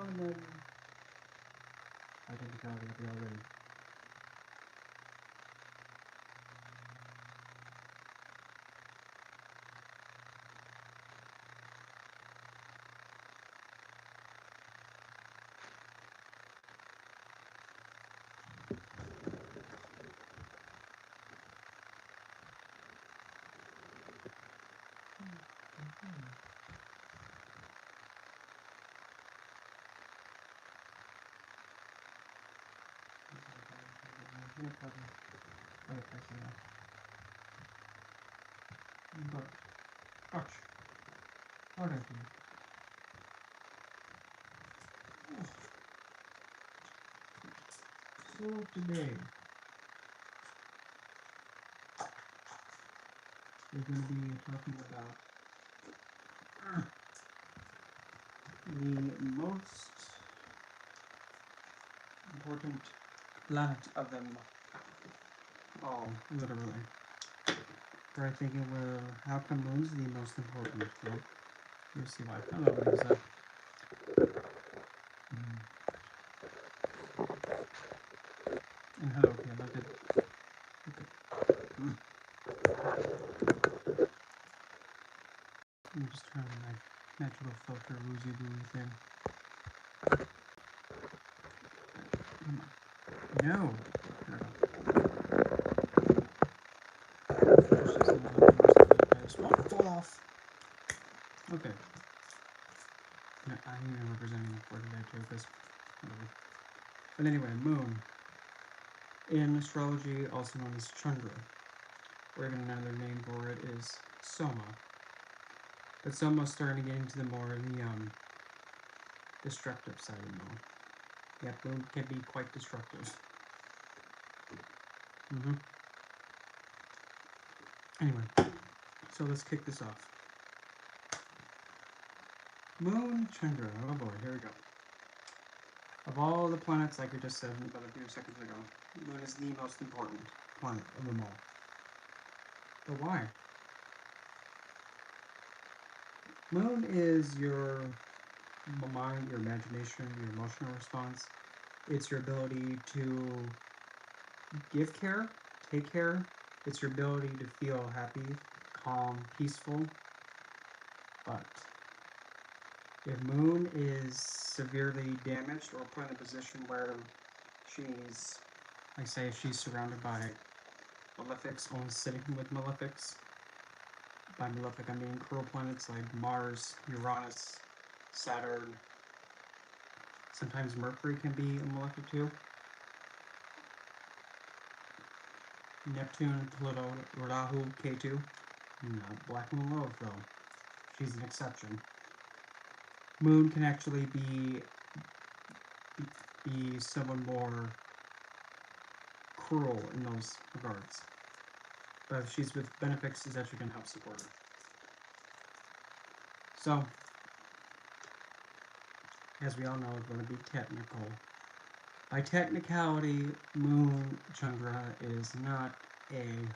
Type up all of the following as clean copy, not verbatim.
and then identicality will be already. But, ouch. What did I do? So today, we're going to be talking about the most important planet of them all, literally. Right, thinking, well, how come Moon's the most important? Well, you'll see why. Hello, Lisa. And hello, yeah, look at. I'm just trying my natural filter woozy woozy thing. No! Fall off! Okay. I'm even representing it for today too, because. But anyway, Moon. In astrology, also known as Chandra, or even another name for it is Soma. But Soma's starting to get into the more destructive side of Moon. Yeah, Moon can be quite destructive. Anyway, so let's kick this off. Moon, Chandra, oh boy, here we go. Of all the planets, like we just said about a few seconds ago, Moon is the most important planet of them all. But why? Moon is your mind, your imagination, your emotional response. It's your ability to give care, take care. It's your ability to feel happy, calm, peaceful. But if Moon is severely damaged or put in a position where she's, like say, if she's surrounded by malefics, only sitting with malefics. By malefic, I mean cruel planets like Mars, Uranus, Saturn. Sometimes Mercury can be a malefic too. Neptune, Pluto, Rahu, Ketu. Not Black Moon Love though. She's an exception. Moon can actually be someone more cruel in those regards. But if she's with benefics, it's actually going to help support her. So, as we all know, it's going to be technical. By technicality, Moon Chandra is not a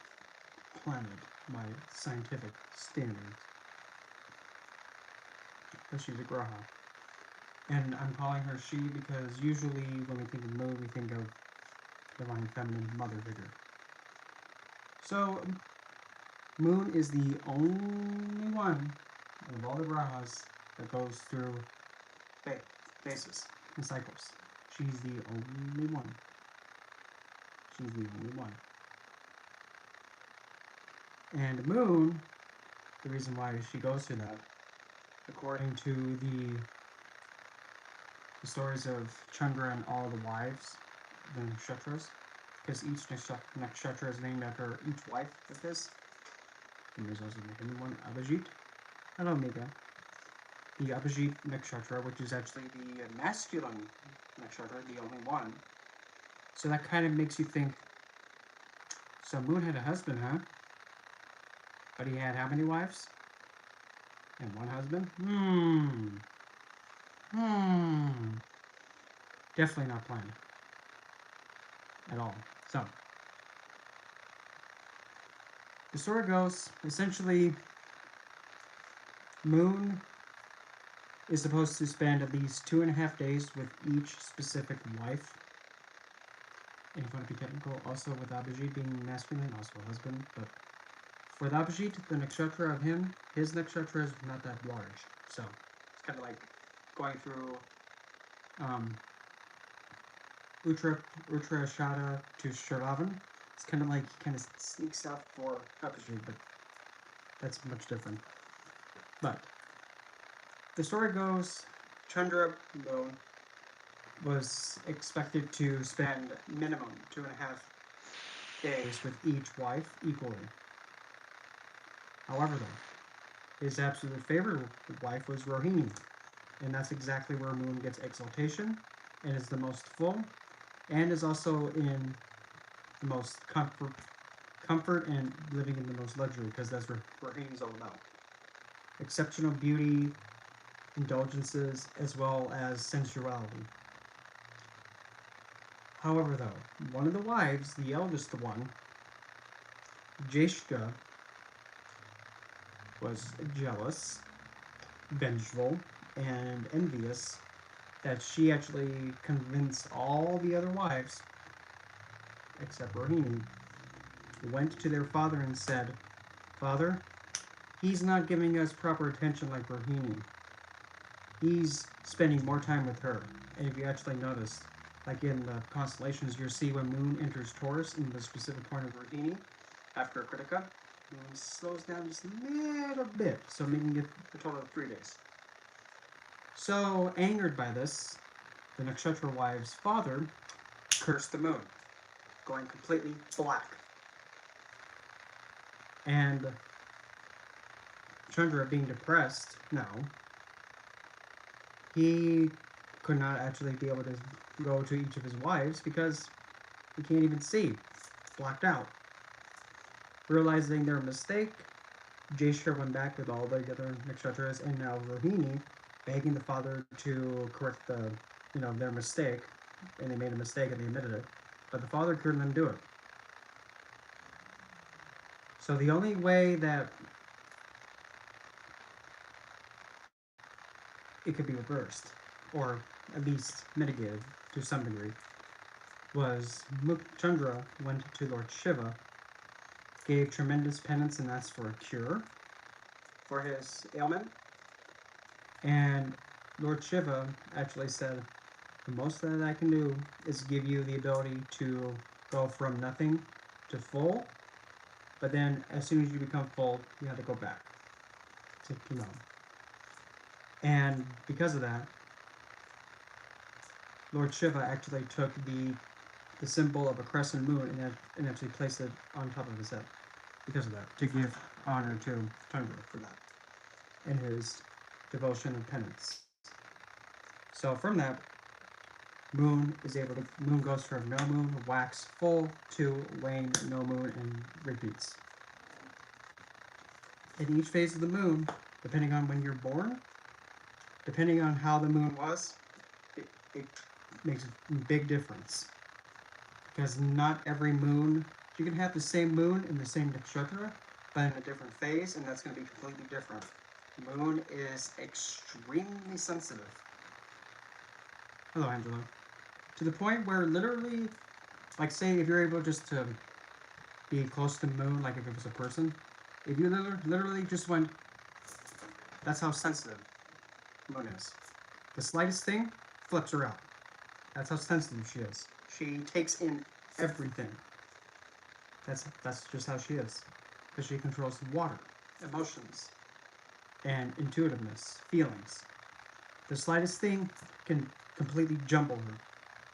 planet by scientific standards. But she's a graha. And I'm calling her she because usually when we think of Moon, we think of divine feminine mother figure. So, Moon is the only one of all the grahas that goes through phases and cycles. She's the only one. She's the only one. And Moon, the reason why she goes through that, according to the stories of Chandra and all the wives, the nakshatras, because each nakshatra is named after each wife of his. And there's also the Hindu one, Abhijit. Hello, Mika. The Abhijit nakshatra, which is actually the masculine nakshatra, the only one. So that kind of makes you think, so Moon had a husband, huh? But he had how many wives? And one husband? Definitely not planned. At all. So, the story goes, essentially, Moon is supposed to spend at least 2.5 days with each specific wife. And if you want to be technical, also with Abhijit being masculine, also a husband. But for the Abhijit, the nakshatra of him, his nakshatra is not that large. So it's kind of like going through Uttarashada to Shravan. It's kind of like he kind of sneaks out for Abhijit, but that's much different. But the story goes, Chandra Moon was expected to spend minimum 2.5 days with each wife equally. However, though, his absolute favorite wife was Rohini, and that's exactly where Moon gets exaltation, and is the most full, and is also in the most comfort and living in the most luxury, because that's what Rohini's all about. Exceptional beauty, indulgences, as well as sensuality. However, though, one of the wives, the eldest one, Jeshka, was jealous, vengeful, and envious that she actually convinced all the other wives, except Rohini, went to their father and said, "Father, he's not giving us proper attention like Rohini. He's spending more time with her." And if you actually notice, like in the constellations, you'll see when Moon enters Taurus in the specific point of Rohini, after Kritika, Moon slows down just a little bit, so making it a total of 3 days. So, angered by this, the Nakshatra wife's father cursed the moon, going completely black. And Chandra, being depressed now, he could not actually be able to go to each of his wives because he can't even see, blacked out. Realizing their mistake, Jeshka went back with all the other nakshatras and now Rohini, begging the father to correct their mistake, and they made a mistake and they admitted it, but the father couldn't let them do it. So the only way that it could be reversed, or at least mitigated to some degree, was Chandra went to Lord Shiva, gave tremendous penance and asked for a cure for his ailment, and Lord Shiva actually said, "The most that I can do is give you the ability to go from nothing to full, but then as soon as you become full, you have to go back to no." And because of that, Lord Shiva actually took the symbol of a crescent moon and actually placed it on top of his head because of that, to give honor to Chandra for that and his devotion and penance. So from that, Moon goes from no moon, wax full, to wane, no moon, and repeats. In each phase of the moon, depending on when you're born, depending on how the moon was, it makes a big difference. Because not every moon, you can have the same moon in the same nakshatra, but in a different phase, and that's going to be completely different. The moon is extremely sensitive. Hello, Angela. To the point where literally, like say if you're able just to be close to the moon, like if it was a person, if you literally just went, that's how sensitive the moon is. The slightest thing flips her out. That's how sensitive she is. She takes in everything. That's just how she is. Because she controls water, emotions, and intuitiveness, feelings. The slightest thing can completely jumble her.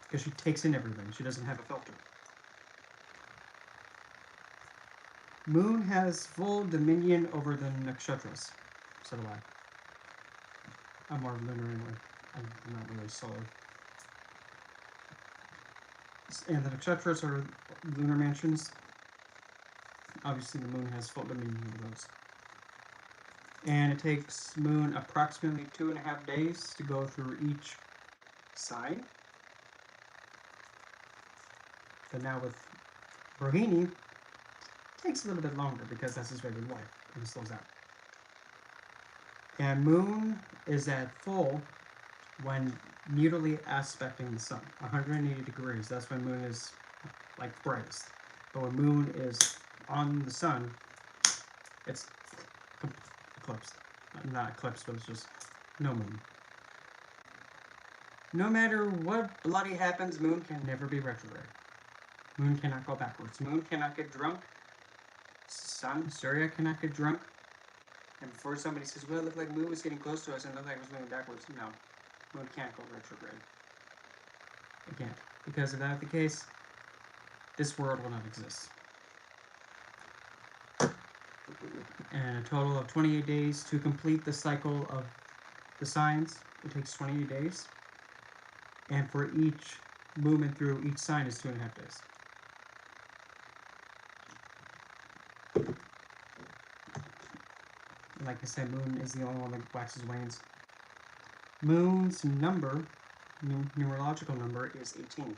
Because she takes in everything. She doesn't have a filter. Moon has full dominion over the nakshatras. So do I. I'm more lunar anyway. I'm not really solar. And the nakshatras are lunar mansions. Obviously, the moon has full dominion over those. And it takes Moon approximately 2.5 days to go through each sign. But now with Rohini, it takes a little bit longer because that's his favorite wife, and he slows down. And moon is at full when neutrally aspecting the sun, 180 degrees. That's when moon is like brightest. But when moon is on the sun, it's eclipsed. Not eclipsed, but it's just no moon. No matter what bloody happens, moon can never be retrograde. Moon cannot go backwards. Moon cannot get drunk. Sun, Surya cannot get drunk. And before somebody says, well, it looked like moon was getting close to us and it looked like it was moving backwards. No, moon can't go retrograde. It can't. Because if that were the case, this world will not exist. And a total of 28 days to complete the cycle of the signs. It takes 28 days. And for each movement through each sign is 2.5 days. Like I said, moon is the only one that waxes wanes. Moon's number, numerological number, is 18.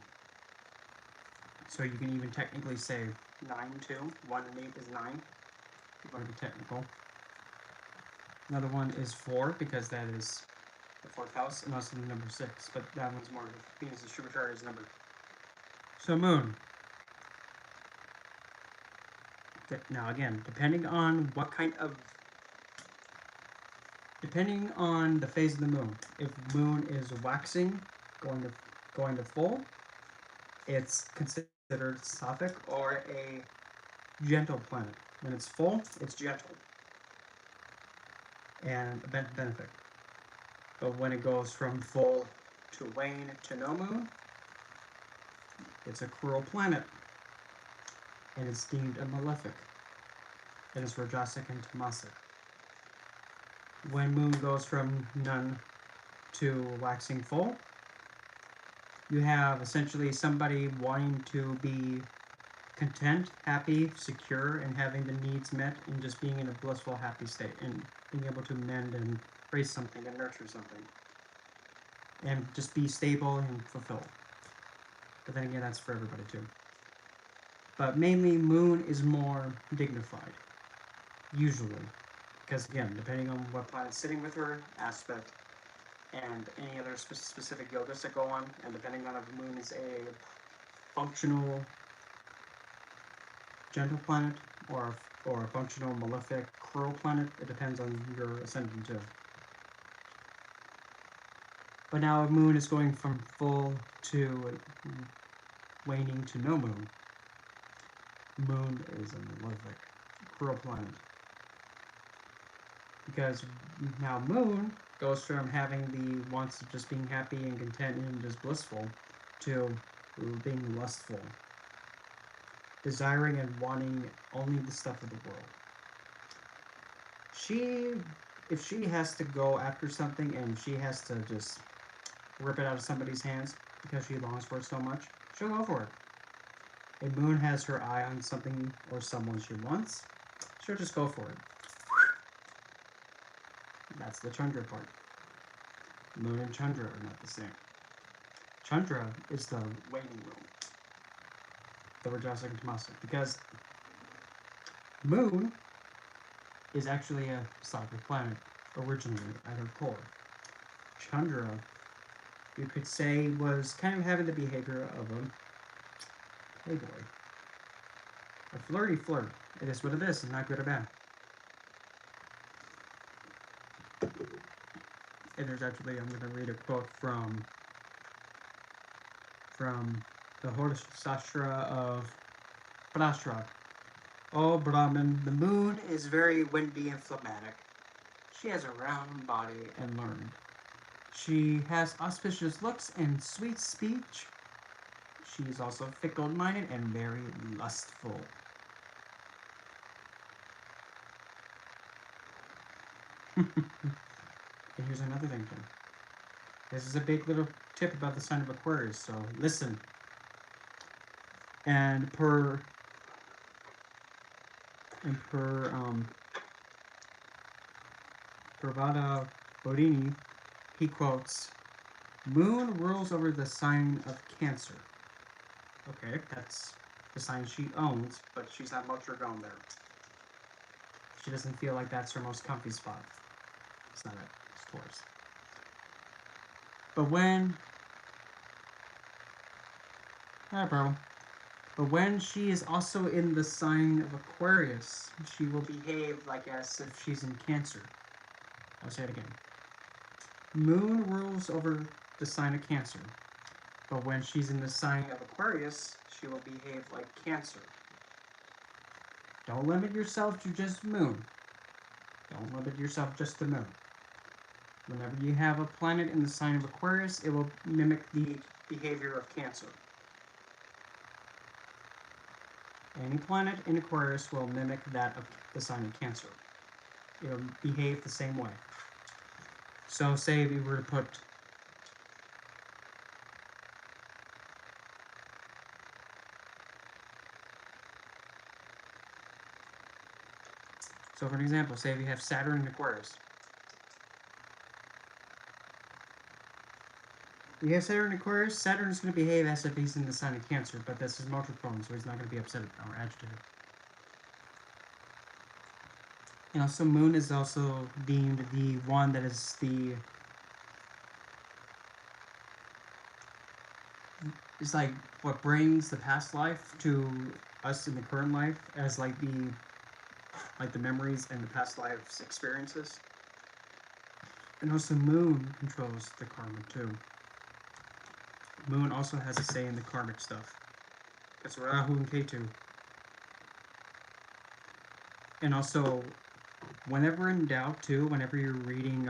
So you can even technically say 9 too. 1 and 8 is 9. If you want to be technical. Another one is 4 because that is the 4th house, and also the number 6. But that one's more Venus' true chart is number. So moon. Now again, depending on the phase of the moon. If moon is waxing, going to full, it's considered Sophic or a gentle planet. When it's full, it's gentle and a benefic. But when it goes from full to wane to no moon, it's a cruel planet. And it's deemed a malefic. It is Rajasic and Tamasic. When moon goes from none to waxing full, you have essentially somebody wanting to be content, happy, secure, and having the needs met, and just being in a blissful, happy state, and being able to mend and raise something and nurture something, and just be stable and fulfilled. But then again, that's for everybody too. But mainly, moon is more dignified, usually, because again, depending on what planet's sitting with her, aspect, and any other specific yogas that go on, and depending on if the moon is a functional gentle planet or a functional malefic cruel planet, it depends on your ascendant too. But now moon is going from full to waning to no moon. Moon is a malefic cruel planet. Because now moon goes from having the wants of just being happy and content and just blissful to being lustful, desiring and wanting only the stuff of the world. If she has to go after something and she has to just rip it out of somebody's hands because she longs for it so much, she'll go for it. If moon has her eye on something or someone she wants, she'll just go for it. That's the Chandra part. Moon and Chandra are not the same. Chandra is the waiting room, the Rajasic and Tamasic, because moon is actually a Sophic planet originally at her core. Chandra, you could say, was kind of having the behavior of a playboy. A flirty flirt. It is what it is, not good or bad. And there's actually, I'm going to read a quote from the Horus Sastra of Parashara. Oh, Brahman, the moon is very windy and phlegmatic. She has a round body and learned. She has auspicious looks and sweet speech. She is also fickle-minded and very lustful. And here's another thing too. This is a big little tip about the sign of Aquarius, so listen. And per Pravada Bodhini, he quotes, "Moon rules over the sign of Cancer." Okay, that's the sign she owns, but she's not much her going there. She doesn't feel like that's her most comfy spot. It's not that. It's Taurus. But when... Not a problem. But when she is also in the sign of Aquarius, she will behave like as if she's in Cancer. I'll say it again. Moon rules over the sign of Cancer. But when she's in the sign of Aquarius, she will behave like Cancer. Don't limit yourself to just Moon. Don't limit yourself just to Moon. Whenever you have a planet in the sign of Aquarius, it will mimic the behavior of Cancer. Any planet in Aquarius will mimic that of the sign of Cancer. It'll behave the same way. So say we were to put so for an example, say we have Saturn in Aquarius. We have Saturn in Aquarius. Saturn is going to behave as if he's in the sign of Cancer, but that's his multiple, so he's not going to be upset or agitated. And also, Moon is also deemed the one that is the... It's like what brings the past life to us in the current life as like the memories and the past lives experiences. And also, Moon controls the karma too. Moon also has a say in the karmic stuff. That's Rahu and Ketu. And also, whenever in doubt too, whenever you're reading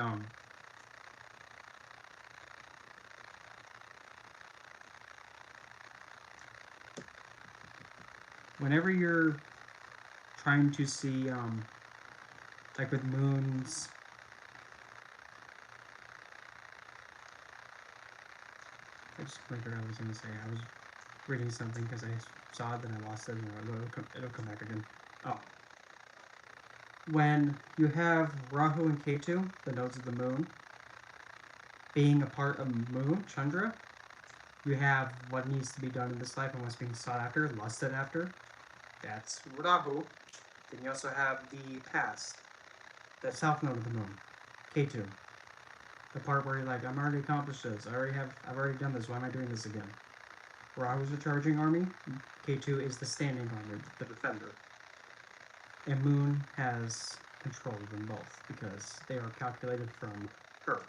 whenever you're trying to see like with moons, I just figured I was going to say. I was reading something because I saw it, then I lost it, and it'll come back again. Oh. When you have Rahu and Ketu, the nodes of the moon, being a part of Moon, Chandra, you have what needs to be done in this life and what's being sought after, lusted after. That's Rahu. Then you also have the past, the south node of the moon, Ketu. The part where you're like, I'm already accomplished this. I've already done this. Why am I doing this again? Rahu's the charging army. K2 is the standing army, the defender. And Moon has control of them both because they are calculated from her.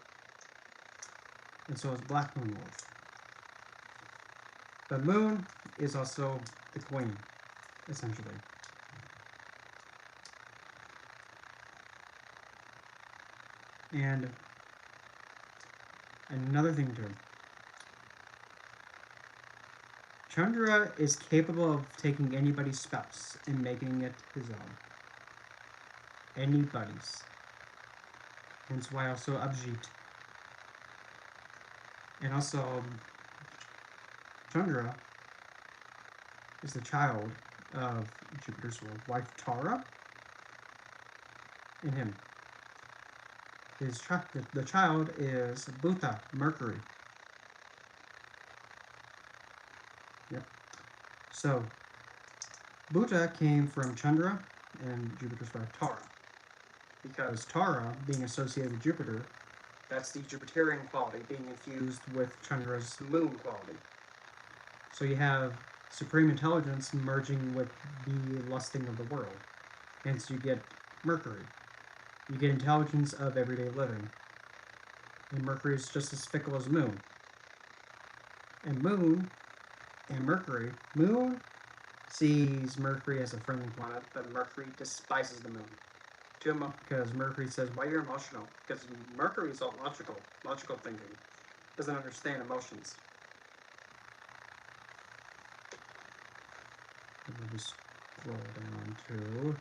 And so is Black Moon Wolf. But Moon is also the queen, essentially. And another thing too. Chandra is capable of taking anybody's spouse and making it his own. Anybody's. Hence why also Abjit. And also, Chandra is the child of Jupiter's wife Tara and him. The child is Bhuta, Mercury. Yep. So, Bhuta came from Chandra and Jupiter's wife Tara. Because Tara, being associated with Jupiter, that's the Jupiterian quality being infused with Chandra's moon quality. So you have supreme intelligence merging with the lusting of the world. Hence you get Mercury. You get intelligence of everyday living. And Mercury is just as fickle as Moon. And Moon and Mercury, Moon sees Mercury as a friendly planet, but Mercury despises the Moon. Because Mercury says, why you're emotional? Because Mercury is all logical thinking. Doesn't understand emotions. Let me just scroll down to...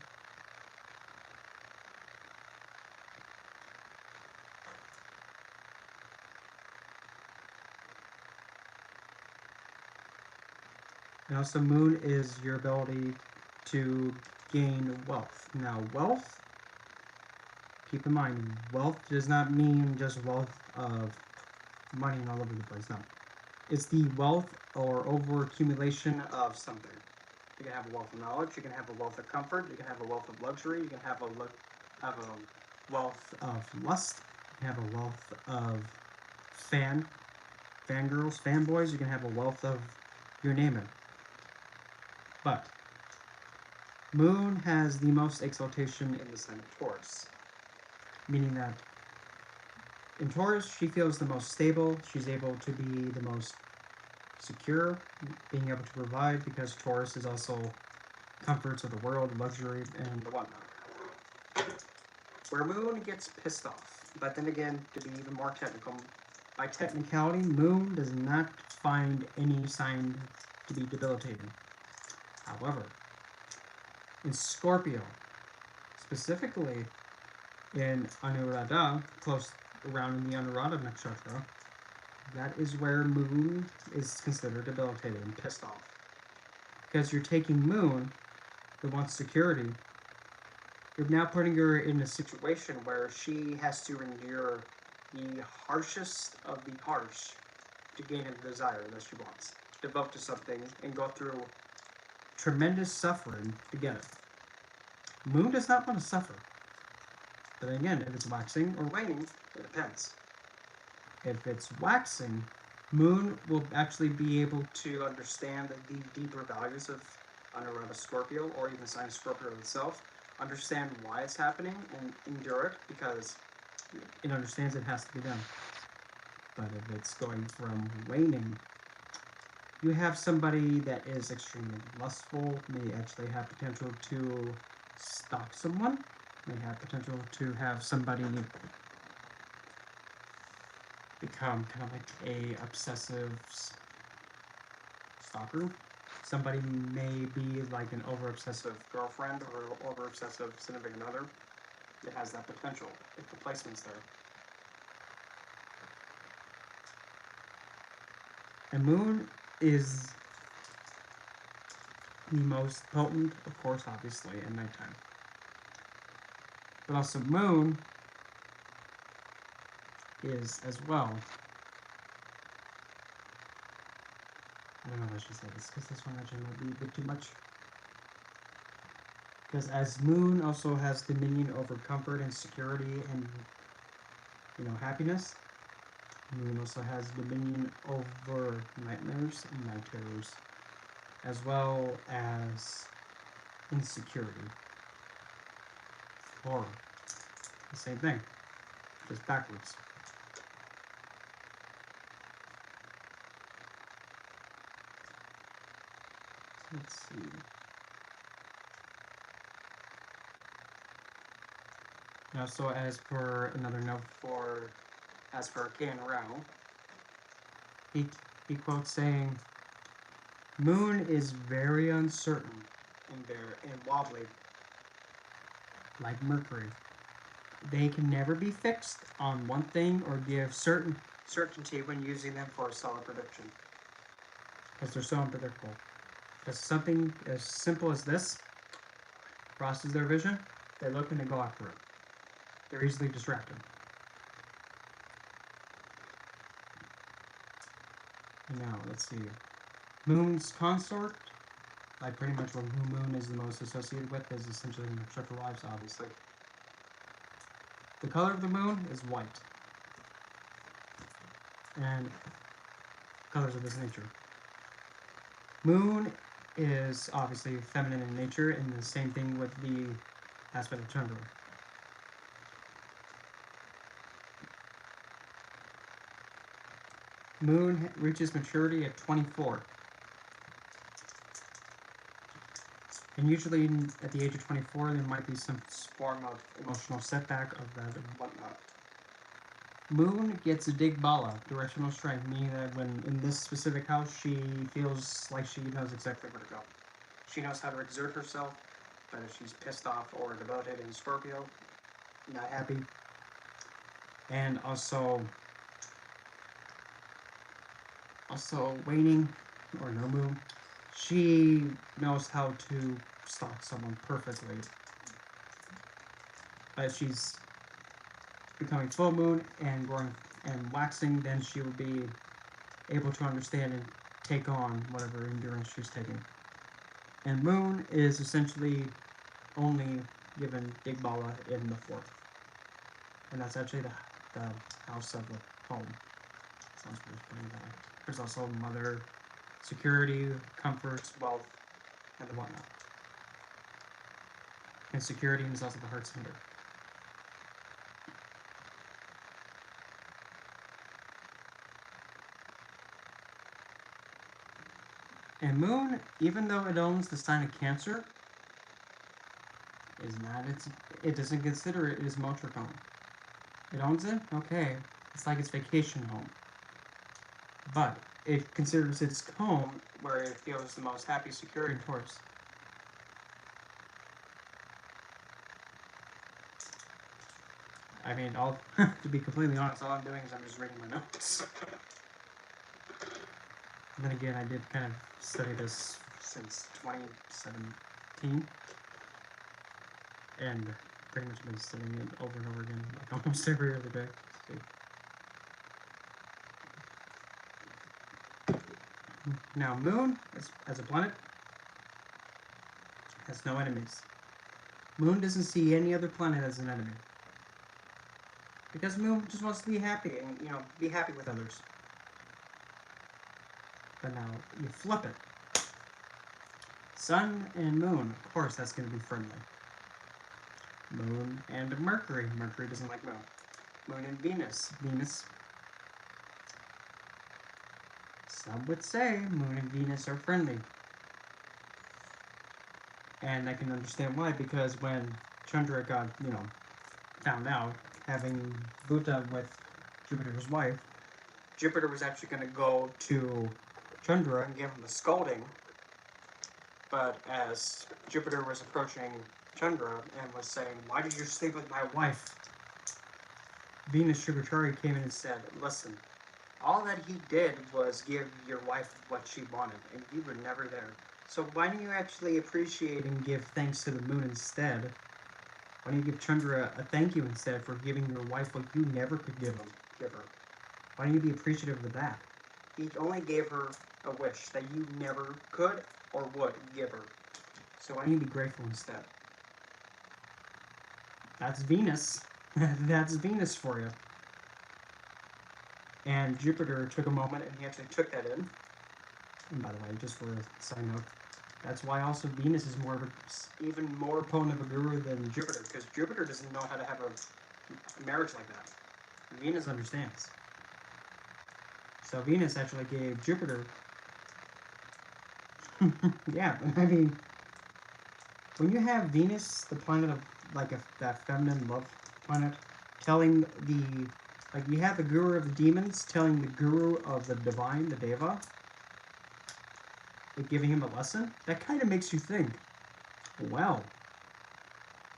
And also, Moon is your ability to gain wealth. Now, wealth, keep in mind, wealth does not mean just wealth of money all over the place. No. It's the wealth or over-accumulation of something. You can have a wealth of knowledge, you can have a wealth of comfort, you can have a wealth of luxury, you can have a wealth of lust. You can have a wealth of fangirls, fanboys. You can have a wealth of your name it. But Moon has the most exaltation in the sign of Taurus, meaning that in Taurus she feels the most stable. She's able to be the most secure, being able to provide, because Taurus is also comforts of the world, luxury, and whatnot. Where Moon gets pissed off, but then again, to be even more technical, by technicality, Moon does not find any sign to be debilitating. However, in Scorpio, specifically in Anuradha, close around in the Anuradha nakshatra, that is where Moon is considered debilitated and pissed off. Because you're taking Moon, that wants security, you're now putting her in a situation where she has to endure the harshest of the harsh to gain a desire that she wants, devote to something, and go through tremendous suffering to get it. Moon does not want to suffer. But again, if it's waxing or waning, it depends. If it's waxing, Moon will actually be able to understand the deeper values of Anuradha Scorpio, or even sign of Scorpio itself, understand why it's happening, and endure it, because it understands it has to be done. But if it's going from waning, you have somebody that is extremely lustful, may actually have potential to stalk someone, may have potential to have somebody become kind of like a obsessive stalker. Somebody may be like an over-obsessive girlfriend or over-obsessive significant other. It has that potential if the placement's there. And Moon is the most potent, of course, obviously, at nighttime. But also Moon is as well. I don't know if I should say this, because this one actually might be a bit too much. Because as Moon also has dominion over comfort and security and, happiness, Moon also has dominion over nightmares and night terrors, as well as insecurity. Horror. The same thing, just backwards. Let's see. Now, so as per another note as per Ken Rao, he quotes saying, Moon is very uncertain and wobbly, like Mercury. They can never be fixed on one thing or give certainty when using them for a solid prediction, because they're so unpredictable. Because something as simple as this crosses their vision, they look and they go after it. They're easily distracted. Now, let's see. Moon's consort, like pretty much what Moon is the most associated with, is essentially nurture lives, obviously. The color of the Moon is white. And colors of this nature. Moon is obviously feminine in nature, and the same thing with the aspect of Chandra. Moon reaches maturity at 24. And usually at the age of 24, there might be some form of emotional setback of that and whatnot. Moon gets a Digbala, directional strength, meaning that when in this specific house, she feels like she knows exactly where to go. She knows how to exert herself, but if she's pissed off or devoted in Scorpio, not happy. And also waning, or no Moon, she knows how to stalk someone perfectly. But if she's becoming full Moon and growing and waxing, then she will be able to understand and take on whatever endurance she's taking. And Moon is essentially only given Digbala in the 4th. and that's actually the house of the home. Sounds pretty funny. There's also mother, security, comfort, wealth, and whatnot. And security is also the heart center. And Moon, even though it owns the sign of Cancer, is not its. It doesn't consider it its motor home. It owns it, okay. It's like its vacation home, but it considers its home where it feels the most happy, secure, in Taurus. I mean, all to be completely honest, all I'm doing is I'm just reading my notes. And then again, I did kind of study this since 2017, and pretty much been studying it over and over again, like almost every other day. Now, Moon, as a planet, has no enemies. Moon doesn't see any other planet as an enemy. Because Moon just wants to be happy and, be happy with others. But now, you flip it. Sun and Moon, of course, that's going to be friendly. Moon and Mercury. Mercury doesn't like Moon. Moon and Venus. Venus. Some would say Moon and Venus are friendly. And I can understand why, because when Chandra got, found out, having Bhuta with Jupiter's wife, Jupiter was actually going to go to Chandra and give him a scolding. But as Jupiter was approaching Chandra and was saying, "Why did you sleep with my wife?" Venus Shugachari came in and said, "Listen, all that he did was give your wife what she wanted, and you were never there. So why don't you actually appreciate and give thanks to the moon instead? Why don't you give Chandra a thank you instead for giving your wife what you never could give her? Why don't you be appreciative of that? He only gave her a wish that you never could or would give her. So why don't you be grateful instead?" That's Venus. That's Venus for you. And Jupiter took a moment and he actually took that in. And by the way, just for a side note, that's why also Venus is even more opponent of a guru than Jupiter, because Jupiter doesn't know how to have a marriage like that. Venus understands. So Venus actually gave Jupiter. Yeah, I mean, when you have Venus, the planet of that feminine love planet, telling you have the guru of the demons telling the guru of the divine, the deva, giving him a lesson, that kind of makes you think, well,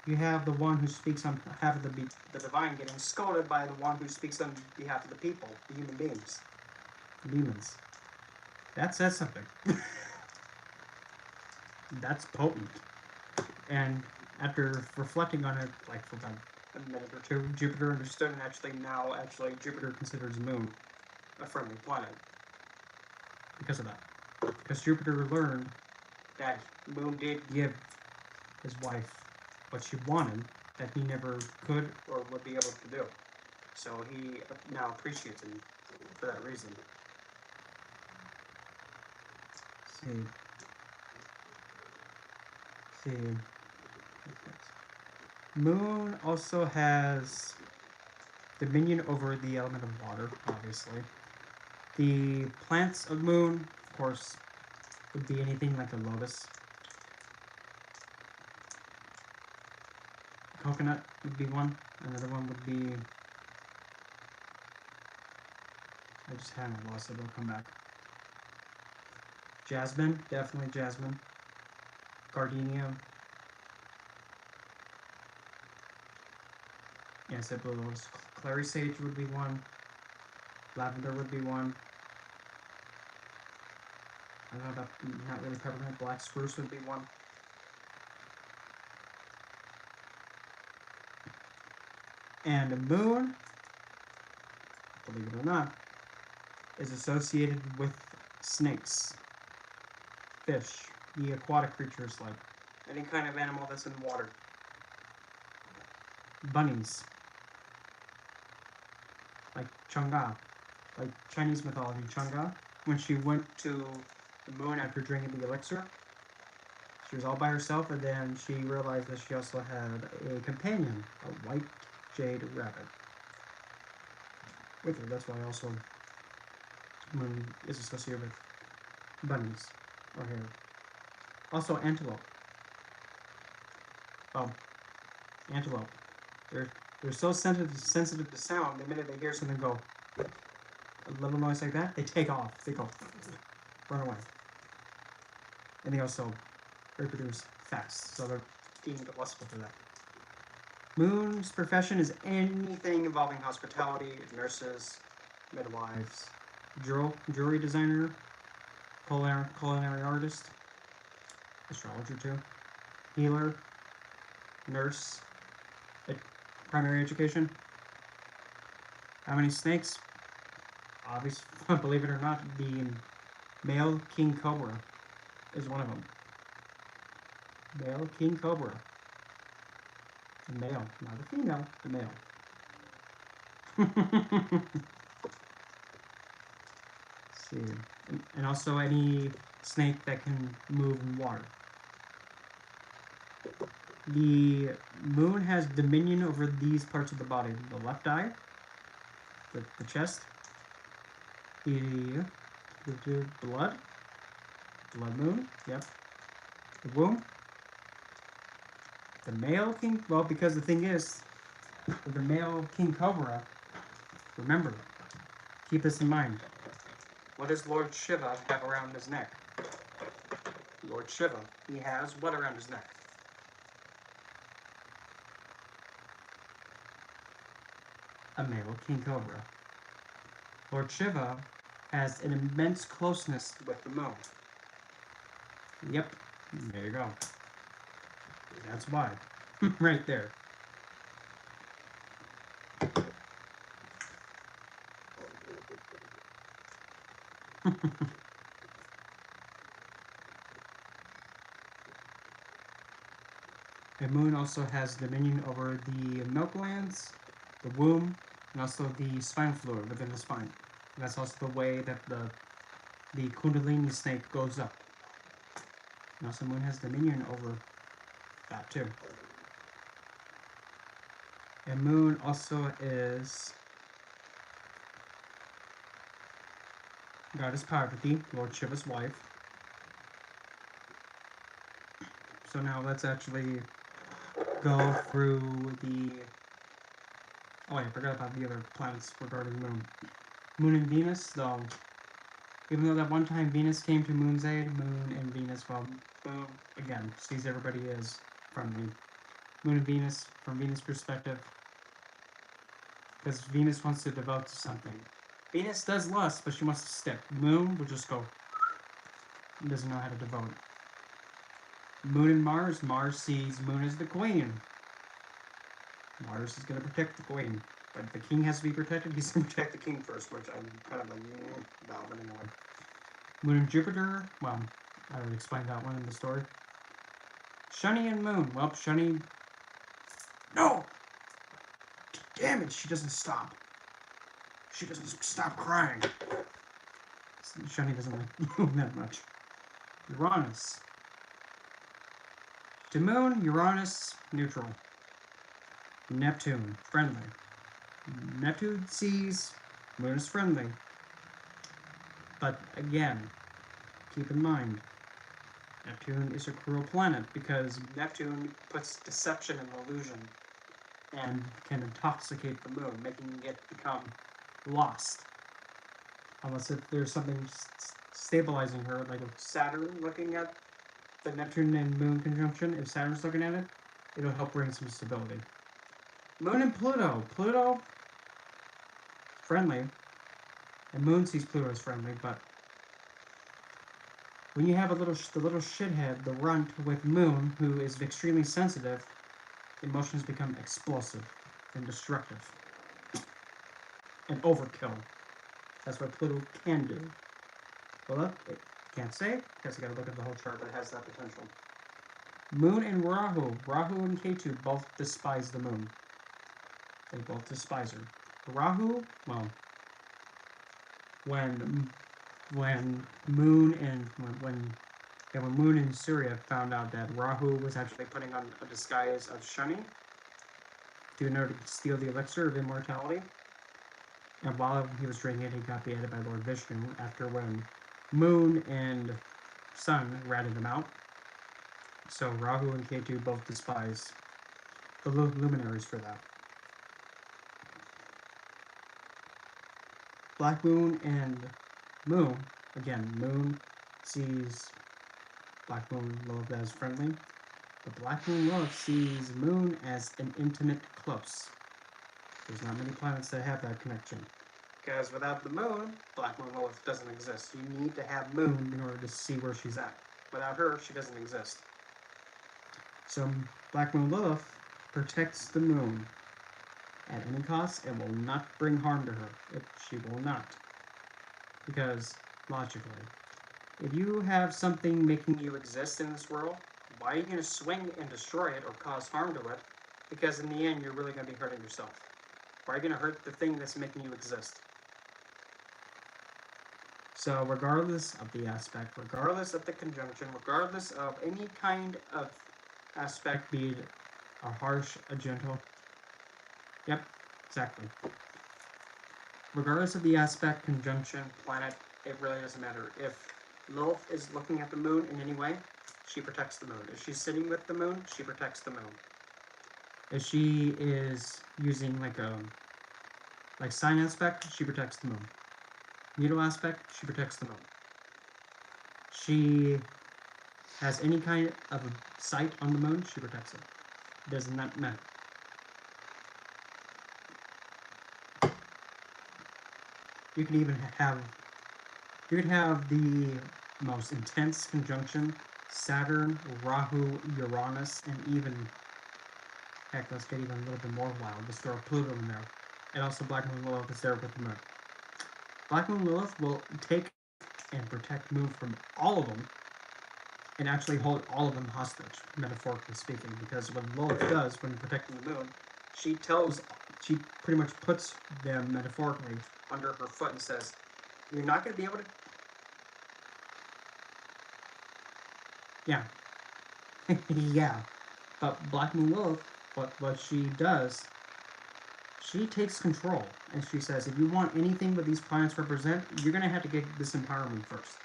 you have the one who speaks on behalf of the divine getting scolded by the one who speaks on behalf of the people, the human beings, the demons. That says something. That's potent. And after reflecting on it, for about a minute or two, Jupiter understood, and actually Jupiter considers Moon a friendly planet because of that. Because Jupiter learned that Moon did give his wife what she wanted that he never could or would be able to do. So he now appreciates him for that reason. Let's see. Moon also has dominion over the element of water, obviously. The plants of Moon, of course, would be anything like a lotus. Coconut would be one. Another one would be... I just haven't lost it. It'll come back. Jasmine. Definitely jasmine. Gardenia. Yes, I believe lotus. Clary sage would be one. Lavender would be one. I don't know about, not really peppermint. Black spruce would be one. And the moon, believe it or not, is associated with snakes, fish, the aquatic creatures like any kind of animal that's in water, bunnies, like Chang'e, like Chinese mythology, Chang'e. When she went to the moon after drinking the elixir, she was all by herself, and then she realized that she also had a companion, a white jade rabbit, with her. That's why also moon is associated with bunnies or hair. Also antelope. Oh, antelope. They're so sensitive to sound. The minute they hear something go a little noise like that, they take off. They go run away. And they also reproduce fast, so they're deemed lustful for that. Moon's profession is anything involving hospitality, nurses, midwives, jewelry designer, culinary artist, astrologer too, healer, nurse, primary education. How many snakes? Obviously, believe it or not, the male king cobra is one of them. Male king cobra. The male, not the female, the male. Let's see. And also any snake that can move in water. The moon has dominion over these parts of the body. The left eye, the chest, the blood moon, yep. The womb. The male king, well, because the thing is, the male king cobra, remember, keep this in mind. What does Lord Shiva have around his neck? Lord Shiva, he has what around his neck? A male king cobra. Lord Shiva has an immense closeness with the moon. Yep, there you go. That's why. Right there. The moon also has dominion over the milk glands, the womb, and also the spinal fluid within the spine. And that's also the way that the Kundalini snake goes up. And also, the moon has dominion over that too. And moon also is goddess Parvati, Lord Shiva's wife. So now let's actually go through the. Oh, I forgot about the other planets regarding moon. Moon and Venus, though. Even though that one time Venus came to Moon's aid, Moon and Venus, well, Moon, again, sees everybody as friendly. Moon and Venus, from Venus' perspective, because Venus wants to devote to something. Venus does lust, but she wants to stick. Moon will just go, doesn't know how to devote. Moon and Mars, Mars sees Moon as the queen. Mars is going to protect the queen. But the king has to be protected. He's going to protect the king first, which I'm kind of like, about, but anyway. Moon and Jupiter, well, I already explained that one in the story. Shani and Moon, well, Shani, no! Damn it, she doesn't stop. She doesn't stop crying. Shani doesn't like Moon that much. Uranus. To Moon, Uranus, neutral. Neptune, friendly. Neptune sees Moon is friendly. But again, keep in mind, Neptune is a cruel planet because Neptune puts deception and illusion and can intoxicate the moon, making it become lost. Unless if there's something stabilizing her, like if Saturn looking at the Neptune and Moon conjunction, if Saturn's looking at it, it'll help bring some stability. Moon and Pluto. Pluto, friendly. And Moon sees Pluto as friendly, but when you have the little shithead, the runt with Moon, who is extremely sensitive, emotions become explosive and destructive. And overkill. That's what Pluto can do. Well, it can't say, because you gotta look at the whole chart, but it has that potential. Moon and Rahu. Rahu and Ketu both despise the moon. They both despise her. Rahu, well, when Moon and when Moon and Surya found out that Rahu was actually putting on a disguise of Shani in order to steal the elixir of immortality, and while he was drinking it, he got beheaded by Lord Vishnu. After when Moon and Sun ratted him out, so Rahu and Ketu both despise the luminaries for that. Black Moon and Moon, again, Moon sees Black Moon Lilith as friendly, but Black Moon Lilith sees Moon as an intimate close. There's not many planets that have that connection. Because without the Moon, Black Moon Lilith doesn't exist. You need to have Moon in order to see where she's at. Without her, she doesn't exist. So Black Moon Lilith protects the Moon at any cost and will not bring harm to her. She will not. Because, logically, if you have something making you exist in this world, why are you going to swing and destroy it or cause harm to it? Because in the end, you're really going to be hurting yourself. Why are you going to hurt the thing that's making you exist? So regardless of the aspect, regardless of the conjunction, regardless of any kind of aspect, be it a harsh, a gentle, yep, exactly. Regardless of the aspect, conjunction, planet, it really doesn't matter. If Lilith is looking at the Moon in any way, she protects the Moon. If she's sitting with the Moon, she protects the Moon. If she is using like sign aspect, she protects the Moon. Needle aspect, she protects the Moon. She has any kind of a sight on the Moon, she protects it. It does not matter. You can even have the most intense conjunction, Saturn, Rahu, Uranus, and even, heck, let's get even a little bit more wild. Let's throw Pluto in there. And also Black Moon Lilith is there with the Moon. Black Moon Lilith will take and protect Moon from all of them, and actually hold all of them hostage, metaphorically speaking, because what Lilith does when protecting the Moon, she pretty much puts them metaphorically under her foot and says, you're not going to be able to... Yeah. Yeah. But Black Moon Lilith, what she does, she takes control, and she says, if you want anything that these planets represent, you're going to have to get this empowerment first.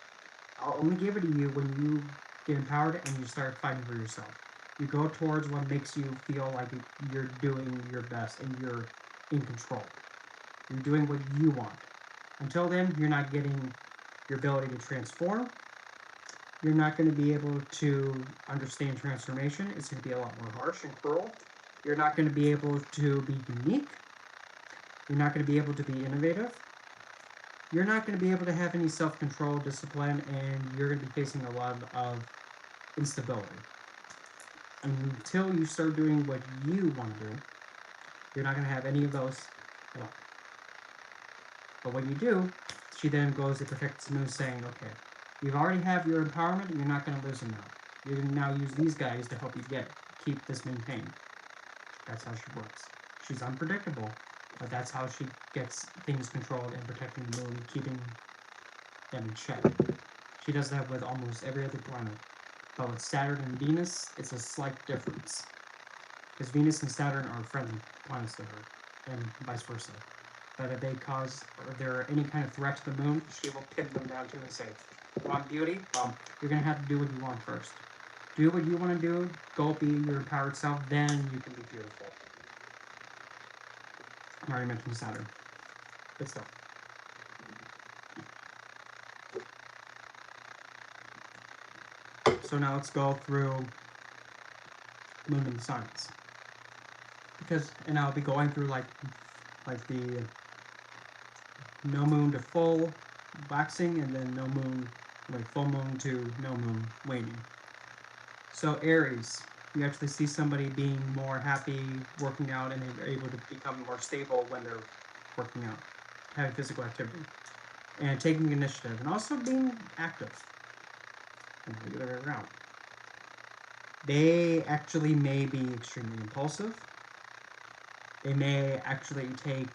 I'll only give it to you when you get empowered and you start fighting for yourself. You go towards what makes you feel like you're doing your best and you're in control. You're doing what you want. Until then, you're not getting your ability to transform. You're not going to be able to understand transformation. It's going to be a lot more harsh and cruel. You're not going to be able to be unique. You're not going to be able to be innovative. You're not going to be able to have any self-control, discipline, and you're going to be facing a lot of instability. Until you start doing what you want to do, you're not going to have any of those at all. But when you do, she then goes and protects the Moon, saying, okay, you already have your empowerment, and you're not going to lose them now. You can now use these guys to help you keep this maintained. That's how she works. She's unpredictable, but that's how she gets things controlled and protecting the Moon, keeping them in check. She does that with almost every other planet. But with Saturn and Venus, it's a slight difference. Because Venus and Saturn are friendly planets to her, and vice versa. But if they cause, or if there are any kind of threat to the Moon, she will pin them down to and say, you want beauty? Well, you're going to have to do what you want first. Do what you want to do, go be your empowered self, then you can be beautiful. I already mentioned Saturn. Good stuff. So now let's go through Moon and signs. And I'll be going through like the no moon to full waxing, and then no moon, like full moon to no moon waning. So Aries, you actually see somebody being more happy, working out, and they're able to become more stable when they're working out, having physical activity, and taking initiative, and also being active. And the other way around. They actually may be extremely impulsive. They may actually take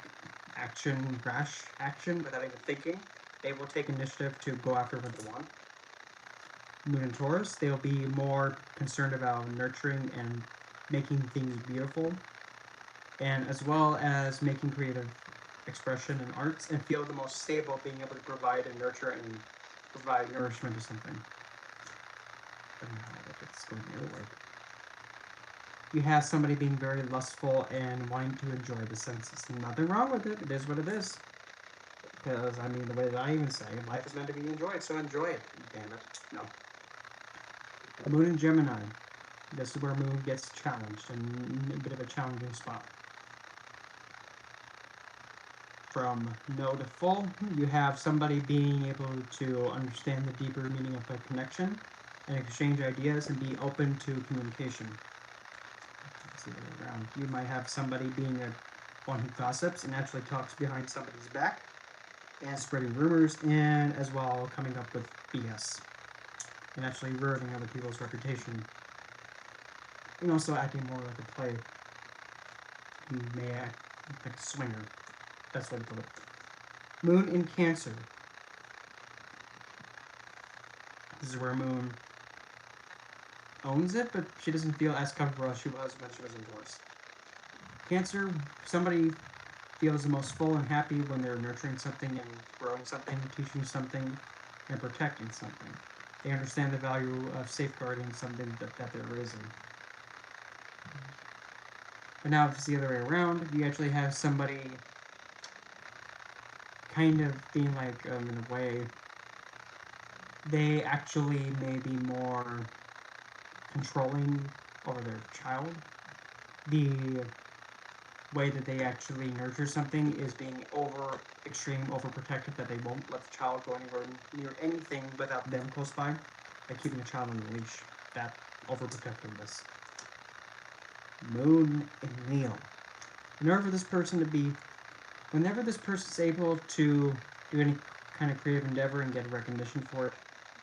rash action without even thinking. They will take initiative to go after what they want. Moon and Taurus, they'll be more concerned about nurturing and making things beautiful, and as well as making creative expression and arts, and feel the most stable, being able to provide and nurture and provide nourishment to something. I don't know if it's going the other way. You have somebody being very lustful and wanting to enjoy the senses. Nothing wrong with it. It is what it is. Because, I mean, the way that I even say, life is meant to be enjoyed, so enjoy it. Damn it. No. The Moon in Gemini. This is where Moon gets challenged, and a bit of a challenging spot. From no to full, you have somebody being able to understand the deeper meaning of a connection and exchange ideas and be open to communication. The other way around. You might have somebody being one who gossips and actually talks behind somebody's back and spreading rumors, and as well coming up with BS and actually ruining other people's reputation, and also acting more like a play. You may act like a swinger. That's what I put it. Moon in Cancer. This is where Moon owns it, but she doesn't feel as comfortable as she was when she was in Taurus. Cancer, somebody feels the most full and happy when they're nurturing something and growing something, teaching something, and protecting something. They understand the value of safeguarding something that they're raising. But now if it's the other way around, you actually have somebody kind of being like, in a way, they actually may be more controlling over their child. The way that they actually nurture something is being extreme overprotective, that they won't let the child go anywhere near anything without them close by, like keeping a child on the leash. That overprotectiveness. Moon in Leo. In order for this person to be, whenever this person's able to do any kind of creative endeavor and get recognition for it,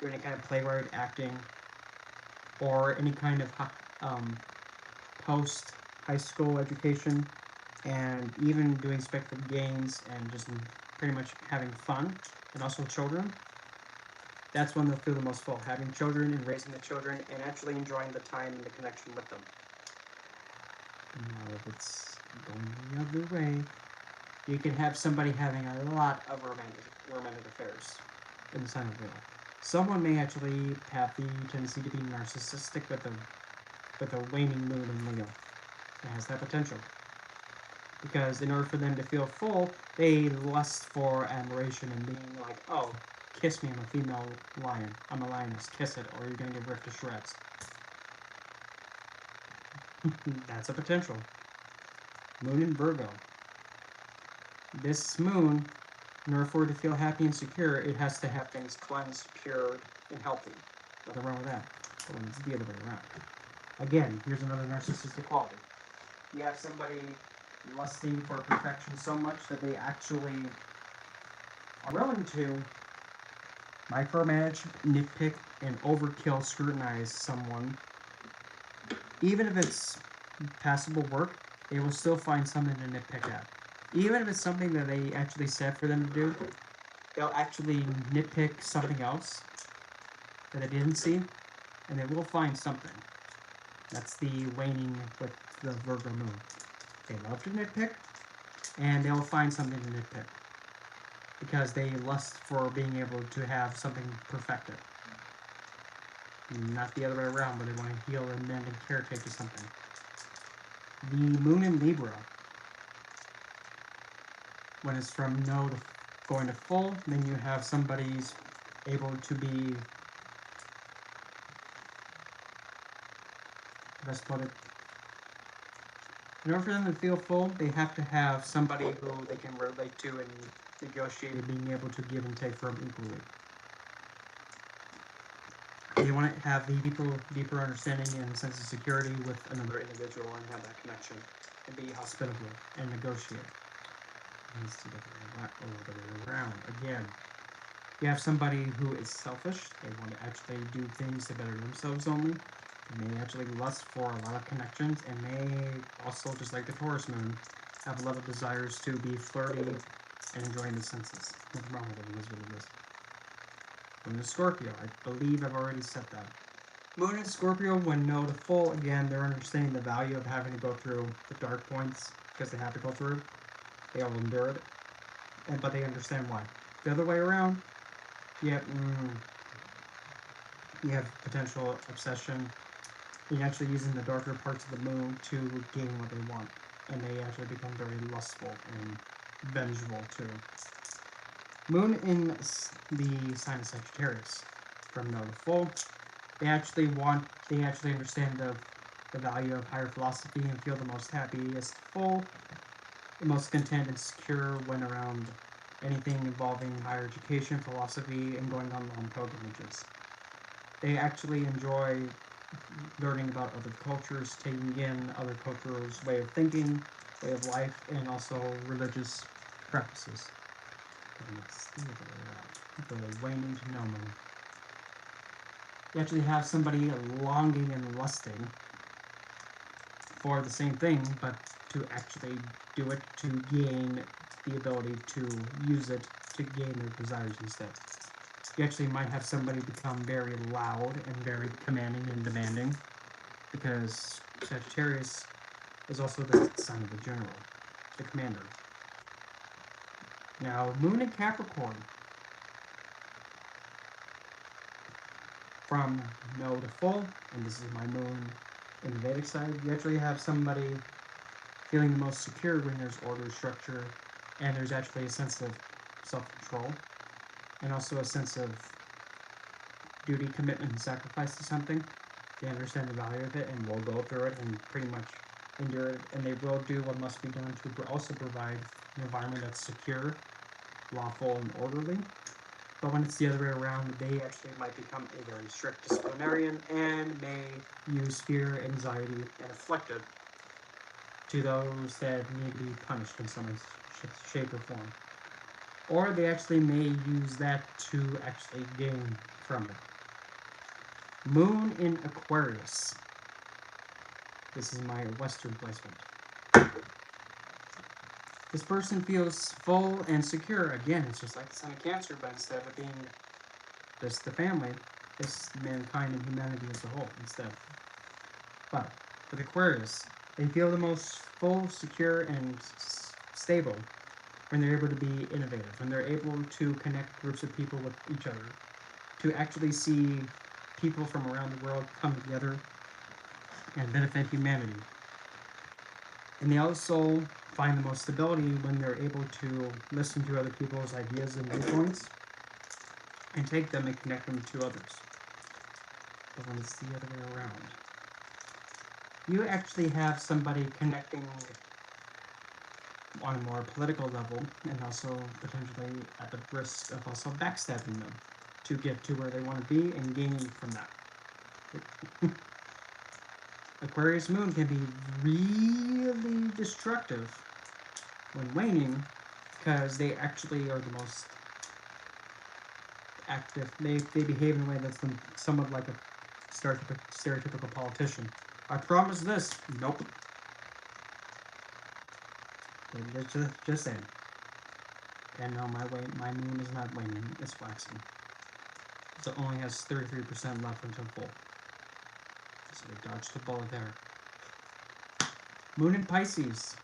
do any kind of playwright, acting, or any kind of post high school education, and even doing speculative games and just pretty much having fun, and also children, that's when they'll feel the most full. Having children and raising the children and actually enjoying the time and the connection with them. Now, if it's going the other way, you can have somebody having a lot of romantic affairs in the sign of Leo. Someone may actually have the tendency to be narcissistic with a waning moon in Leo. It has that potential. Because in order for them to feel full, they lust for admiration and being like, oh, kiss me, I'm a female lion. I'm a lioness. Kiss it, or you're going to get ripped to shreds. That's a potential. Moon in Virgo. This moon, in order for it to feel happy and secure, it has to have things cleansed, pure, and healthy. Nothing wrong with that. But when it's the other way around. Again, here's another narcissistic quality. You have somebody lusting for perfection so much that they actually are willing to micromanage, nitpick, and overkill scrutinize someone. Even if it's passable work, they will still find something to nitpick at. Even if it's something that they actually said for them to do, they'll actually nitpick something else that they didn't see, and they will find something. That's the waning with the Virgo moon. They love to nitpick, and they'll find something to nitpick because they lust for being able to have something perfected. Not the other way around, but they want to heal and mend and caretake to something. The moon in Libra. When it's from no to going to full, then you have somebody's able to be, let's put it, in order for them to feel full, they have to have somebody who they can relate to and negotiate and being able to give and take from equally. They want to have the deeper understanding and sense of security with another individual and have that connection and be hospitable and negotiate. Let's see the way around. Again, you have somebody who is selfish. They want to actually do things to better themselves only. They may actually lust for a lot of connections and may also, just like the Taurus moon, have a lot of desires to be flirty and enjoying the senses. Nothing wrong with it, it is what it is. Moon in Scorpio, I believe I've already said that. Moon in Scorpio, when know to full, again, they're understanding the value of having to go through the dark points, because they have to go through it. They all endure it, but they understand why. The other way around, you have potential obsession. You're actually using the darker parts of the moon to gain what they want, and they actually become very lustful and vengeful too. Moon in the sign of Sagittarius, from know to full, they actually understand the value of higher philosophy and feel the most happiest full, the most content and secure when around anything involving higher education, philosophy, and going on long pilgrimages. They actually enjoy learning about other cultures, taking in other cultures' way of thinking, way of life, and also religious practices. The waning to no moon. You actually have somebody longing and lusting for the same thing, but to actually do it to gain the ability to use it to gain their desires instead. You actually might have somebody become very loud and very commanding and demanding, because Sagittarius is also the sign of the general, the commander. Now, Moon in Capricorn, from know to full, and this is my Moon in the Vedic side, you actually have somebody feeling the most secure when there's order, structure, and there's actually a sense of self-control, and also a sense of duty, commitment, and sacrifice to something. They understand the value of it and will go through it and pretty much endure it, and they will do what must be done to also provide an environment that's secure, lawful, and orderly. But when it's the other way around, they actually might become a very strict disciplinarian and may use fear, anxiety, and afflict it to those that need to be punished in some shape or form. Or they actually may use that to actually gain from it. Moon in Aquarius. This is my Western placement. This person feels full and secure. Again, it's just like the sign of Cancer, but instead of it being just the family, it's mankind and humanity as a whole instead. But with Aquarius, they feel the most full, secure, and stable when they're able to be innovative, when they're able to connect groups of people with each other, to actually see people from around the world come together and benefit humanity. And they also find the most stability when they're able to listen to other people's ideas and viewpoints and take them and connect them to others. But when it's the other way around, you actually have somebody connecting on a more political level and also potentially at the risk of also backstabbing them to get to where they want to be and gaining from that. Aquarius Moon can be really destructive when waning, because they actually are the most active. They behave in a way that's somewhat like a stereotypical politician. I promise this. Nope. Just saying. And no, my moon is not waning. It's waxing. So it only has 33% left until full. So we dodged the bullet there. Moon in Pisces.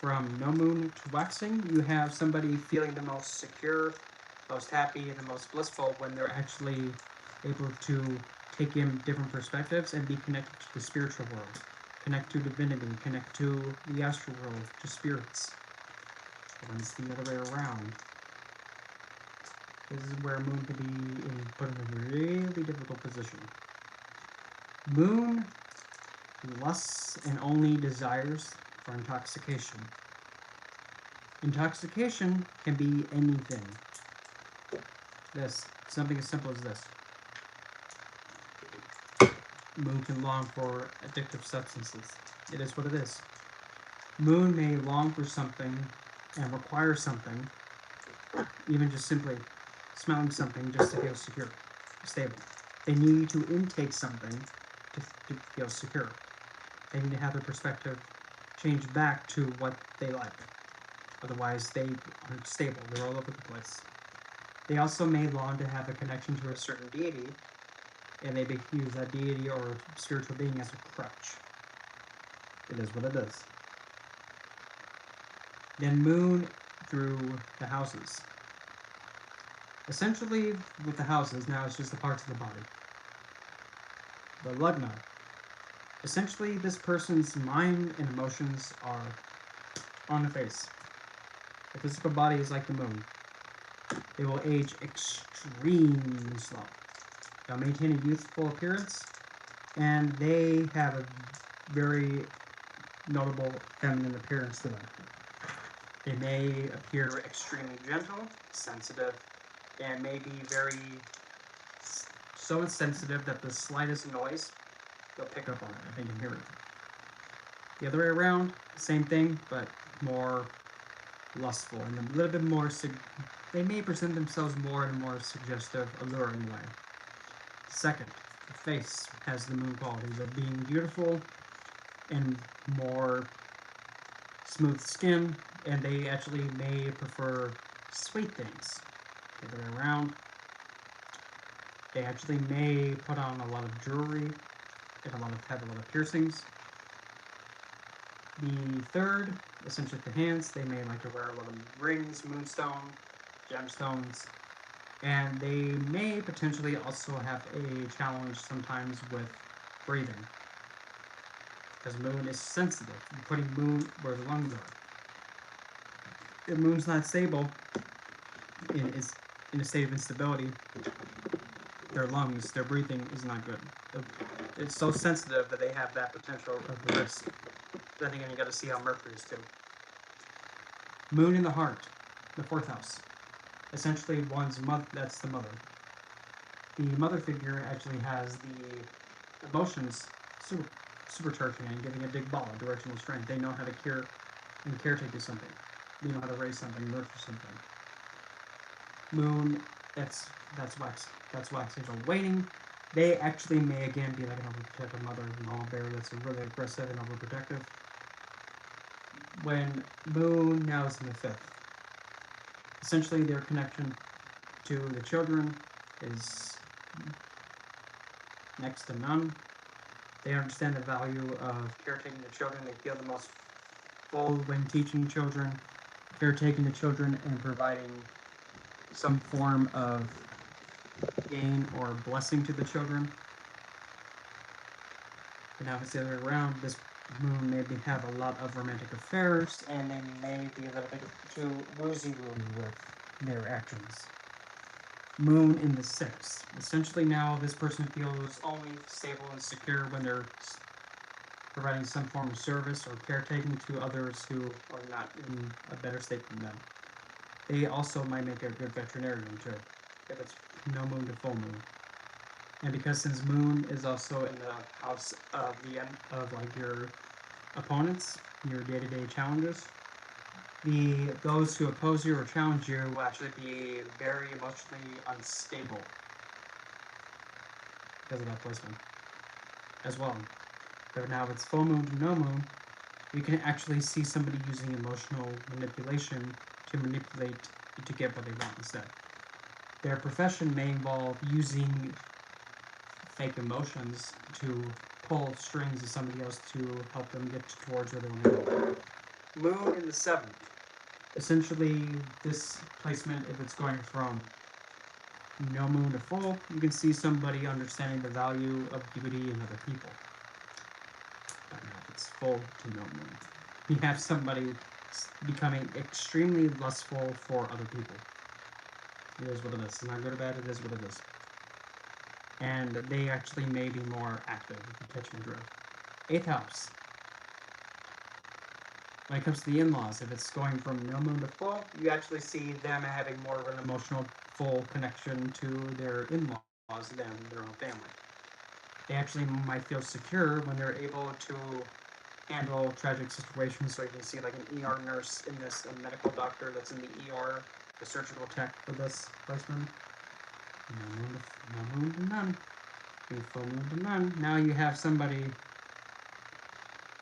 From no moon to waxing, you have somebody feeling the most secure, most happy, and the most blissful when they're actually able to take in different perspectives and be connected to the spiritual world, connect to divinity, connect to the astral world, to spirits. But when it's the other way around, this is where Moon can be put in a really difficult position. Moon lusts and only desires for intoxication. Intoxication can be anything. Something as simple as this. Moon can long for addictive substances. It is what it is. Moon may long for something and require something, even just simply smelling something just to feel secure, stable. They need to intake something to feel secure. They need to have their perspective change back to what they like. Otherwise, they aren't stable. They're all over the place. They also may long to have a connection to a certain deity, and they may use that deity or spiritual being as a crutch. It is what it is. Then moon through the houses. Essentially, with the houses, now it's just the parts of the body. The lugna. Essentially, this person's mind and emotions are on the face. The physical body is like the moon. They will age extremely slow. They'll maintain a youthful appearance, and they have a very notable feminine appearance to them. They may appear extremely gentle, sensitive, and may be very so insensitive that the slightest noise, they'll pick up on it if they can hear it. The other way around, same thing, but more lustful and a little bit more. They may present themselves more in a more suggestive, alluring way. Second, the face has the moon qualities of being beautiful and more smooth skin, and they actually may prefer sweet things. The other way around, they actually may put on a lot of jewelry and have a lot of piercings. The third, essentially the hands, they may like to wear a lot of rings, moonstone, gemstones, and they may potentially also have a challenge sometimes with breathing, because moon is sensitive. You're putting moon where the lungs are. If moon's not stable, is in a state of instability, their lungs, their breathing is not good. It's so sensitive that they have that potential of risk. Then again, you got to see how Mercury is too. Moon in the heart, the fourth house. Essentially, one's mother. That's the mother. The mother figure actually has the emotions supercharging and giving a big ball of directional strength. They know how to care and caretake to something. They know how to raise something, nurture something. Moon, that's wax. That's wax angel waiting. They actually may again be like an overprotective mother, an all bear that's really aggressive and overprotective. When moon now is in the fifth, essentially their connection to the children is next to none. They understand the value of caretaking the children. They feel the most full when teaching children, caretaking the children, and providing some form of gain or blessing to the children. And now if it's the other way around, this moon maybe have a lot of romantic affairs, and they may be a little bit too woozy-woozy with their actions. Moon in the sixth. Essentially now this person feels only stable and secure when they're providing some form of service or caretaking to others who are not in a better state than them. They also might make a good veterinarian too, if it's no moon to full moon. And because since moon is also in the house of the end of like your opponents, your day-to-day challenges, those who oppose you or challenge you will actually be very emotionally unstable because of that placement as well. But now if it's full moon to no moon, you can actually see somebody using emotional manipulation to manipulate to get what they want instead. Their profession may involve using fake emotions to pull strings of somebody else to help them get towards where they want to go. Moon in the seventh. Essentially, this placement, if it's going from no moon to full, you can see somebody understanding the value of beauty in other people. But now if it's full to no moon, you have somebody becoming extremely lustful for other people. It is what it is. It's not good or bad, it is what it is. And they actually may be more active, if you catch my drift. Eighth house. When it comes to the in-laws, if it's going from no moon to full, you actually see them having more of an emotional, full connection to their in-laws than their own family. They actually might feel secure when they're able to handle tragic situations. So you can see like an ER nurse in this, a medical doctor that's in the ER, a surgical tech for this placement. No moon to none. Full moon to none. Now you have somebody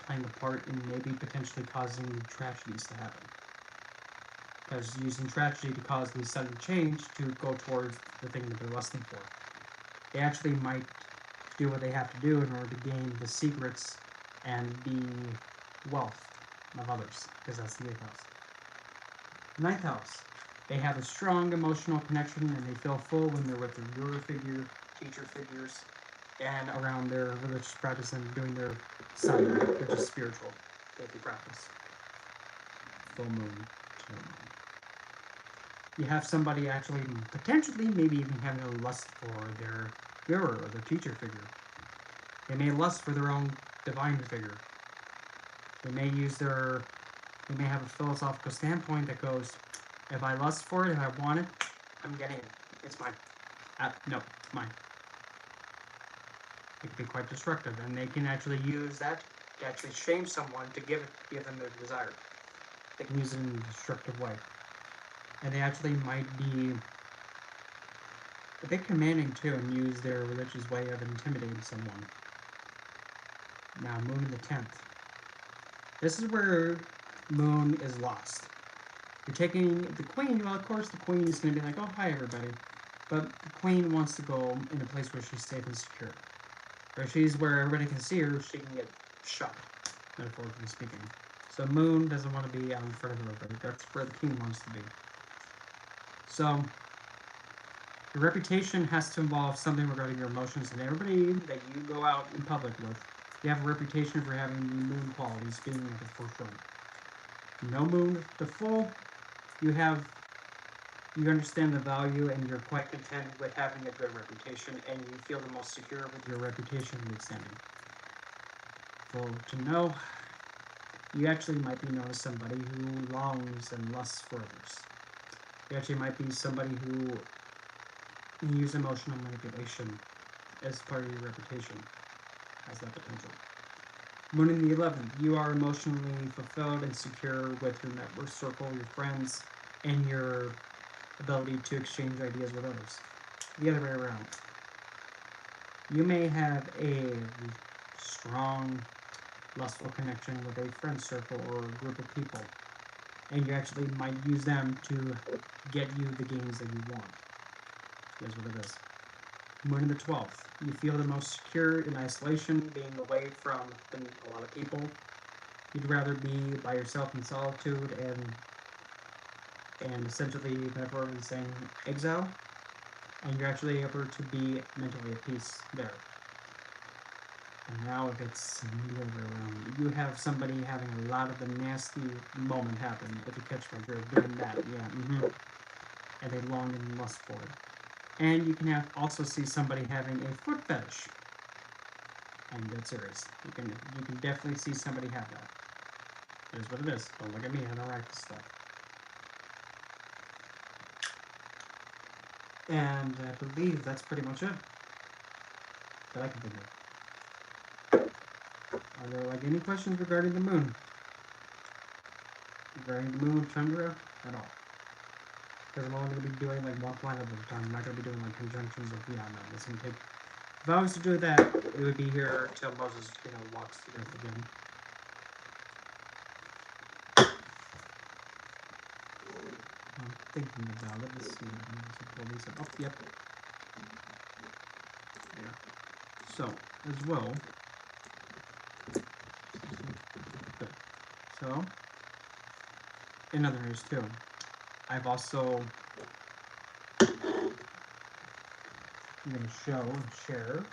playing a part in maybe potentially causing tragedies to happen. because using tragedy to cause the sudden change to go towards the thing that they're lusting for. They actually might do what they have to do in order to gain the secrets and the wealth of others, because that's the 8th house. 9th house, they have a strong emotional connection and they feel full when they're with their guru figure, teacher figures, and around their religious practice and doing their sadhana, which is spiritual daily practice. Full moon, full moon. You have somebody actually potentially maybe even having a lust for their guru or their teacher figure. They may lust for their own divine figure. They may have a philosophical standpoint that goes, if I lust for it, if I want it, I'm getting it. It's mine. No, it's mine. It can be quite destructive, and they can actually use that to actually shame someone to give them their desire. They can use it in a destructive way. And they actually might be a bit commanding too and use their religious way of intimidating someone. Now, moon in the 10th. This is where moon is lost. You're taking the queen, well, of course the queen is going to be like, oh, hi everybody. But the queen wants to go in a place where she's safe and secure. Where everybody can see her, she can get shot, metaphorically speaking. So moon doesn't want to be out in front of everybody. That's where the king wants to be. So, your reputation has to involve something regarding your emotions, and everybody that you go out in public with, you have a reputation for having the moon qualities being at the forefront. No moon to full, you understand the value and you're quite content with having a good reputation, and you feel the most secure with your reputation and extending. Full to know, you actually might be known as somebody who longs and lusts for others. You actually might be somebody who use emotional manipulation as part of your reputation. Has that potential. Moon in the 11th, you are emotionally fulfilled and secure with your network circle, your friends, and your ability to exchange ideas with others. The other way around. You may have a strong, lustful connection with a friend circle or a group of people, and you actually might use them to get you the gains that you want. That's what it is. Moon in the 12th. You feel the most secure in isolation, being away from a lot of people. You'd rather be by yourself in solitude and essentially, metaphorically saying, exile. And you're actually able to be mentally at peace there. And now if it's the other way around, you have somebody having a lot of the nasty moment happen, if you catch my drift, doing that, yeah, and they long and lust for it. And you can also see somebody having a foot fetish. I'm dead serious. You can definitely see somebody have that. It is what it is. Don't look at me, I don't write this stuff. And I believe that's pretty much it that I can think of. Are there any questions regarding the moon? Regarding the moon, Chandra, at all? Because I'm only going to be doing one planet at a time. I'm not going to be doing conjunctions of no. It's going to take. If I was to do that, it would be here till Moses, walks the earth again. I'm thinking about it. Let's see. Pull these up. Oh, yep. Yeah. So, as well. So, in other news too, I've also. I'm going to show and share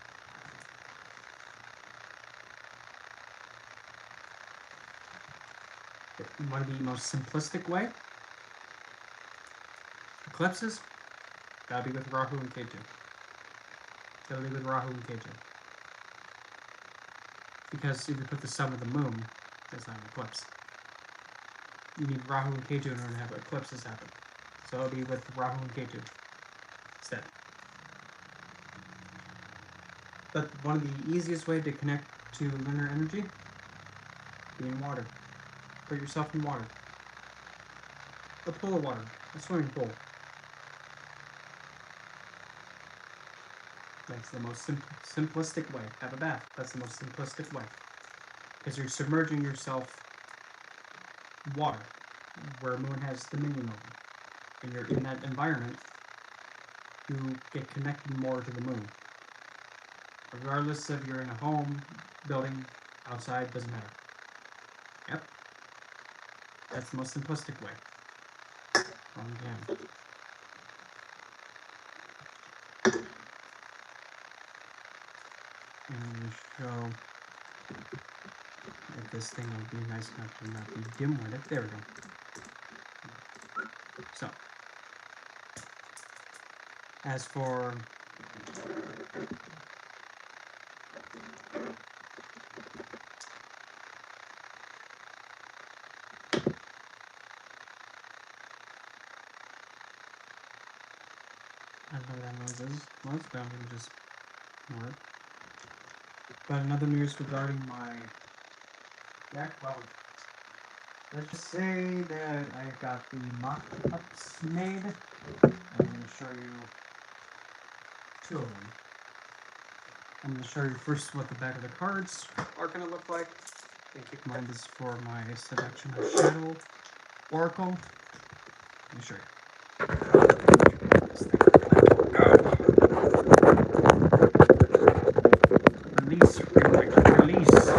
one of the most simplistic way. Eclipses, gotta be with Rahu and Ketu. Gotta be with Rahu and Ketu. Because if you put the sun with the moon, that's not an eclipse. You need Rahu and Ketu in order to have eclipses happen. So it'll be with Rahu and Ketu instead. But one of the easiest way to connect to lunar energy, be in water. Put yourself in water. A pool of water. A swimming pool. That's the most simplistic way. Have a bath. That's the most simplistic way. Because you're submerging yourself in water. where Moon has dominion over. And you're in that environment, you get connected more to the Moon. Regardless if you're in a home, building, outside, doesn't matter. Yep. That's the most simplistic way. Again. And I'm going to show that this thing will be nice enough to not be dim with it. There we go. So, as for I don't know what that noise is. Well, it's bound to just work. But another news regarding my deck. Well, let's just say that I got the mock-ups made. I'm going to show you two of them. I'm going to show you first what the back of the cards are going to look like. And keep in mind this is for my selection of Shadow Oracle. Let me show you. Release. So,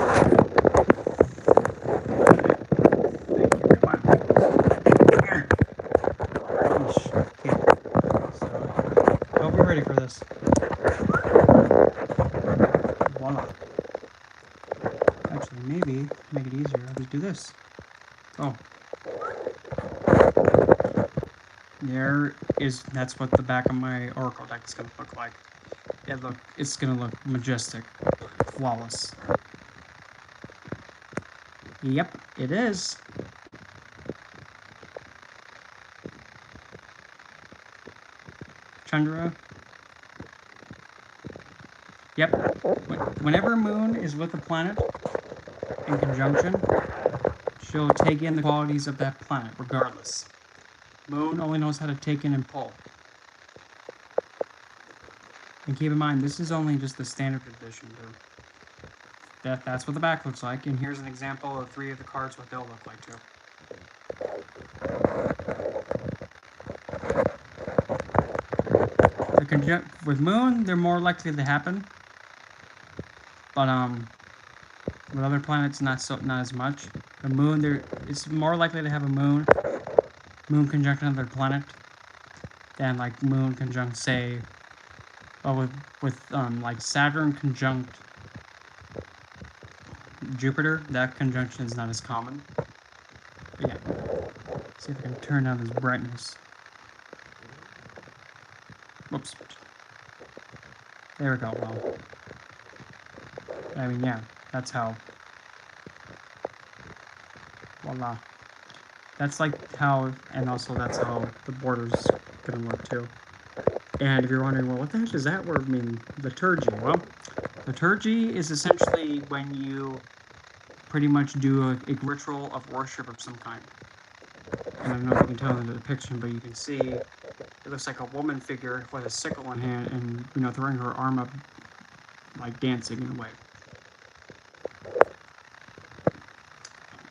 hope you're ready for this. Voila. Actually, maybe to make it easier, I'll just do this. Oh. That's what the back of my Oracle deck is going to look like. It's going to look majestic. Flawless. Yep, it is. Chandra. Yep. Whenever Moon is with a planet in conjunction, she'll take in the qualities of that planet, regardless. Moon only knows how to take in and pull. And keep in mind, this is only just the standard edition. That's what the back looks like, and here's an example of 3 of the cards, what they'll look like too. With Moon, they're more likely to happen, but with other planets, not as much. The Moon, it's more likely to have a Moon conjunct another planet than like Moon conjunct, say, well, with like Saturn conjunct Jupiter. That conjunction is not as common. But yeah, see if I can turn down this brightness. Whoops. There we go. Well, I mean, yeah, that's how. Voila. That's like how, and also that's how the border's gonna look too. And if you're wondering, well, what the heck does that word mean? Liturgy. Well, liturgy is essentially when you pretty much do a ritual of worship of some kind. And I don't know if you can tell in the depiction, but you can see it looks like a woman figure with a sickle in hand and, you know, throwing her arm up, like dancing in a way.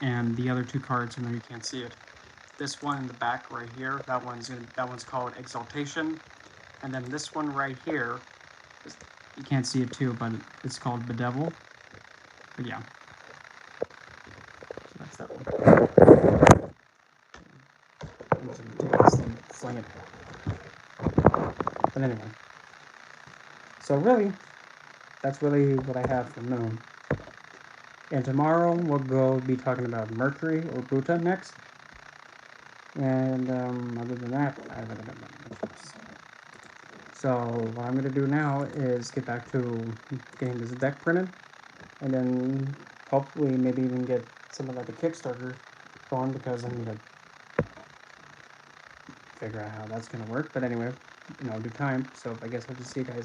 And the other 2 cards, I know you can't see it. This one in the back right here, that one's called Exaltation. And then this one right here, you can't see it too, but it's called Bedevil. But yeah. So that's that one. I'm just gonna take this thing, sling it. But anyway. So really, that's really what I have for Moon. And tomorrow we'll be talking about Mercury or Buddha next. And other than that, I really don't know much else. So what I'm going to do now is get back to getting this deck printed, and then hopefully maybe even get something like a Kickstarter going, because I need to figure out how that's going to work. But anyway, due time. So I guess I'll just see you guys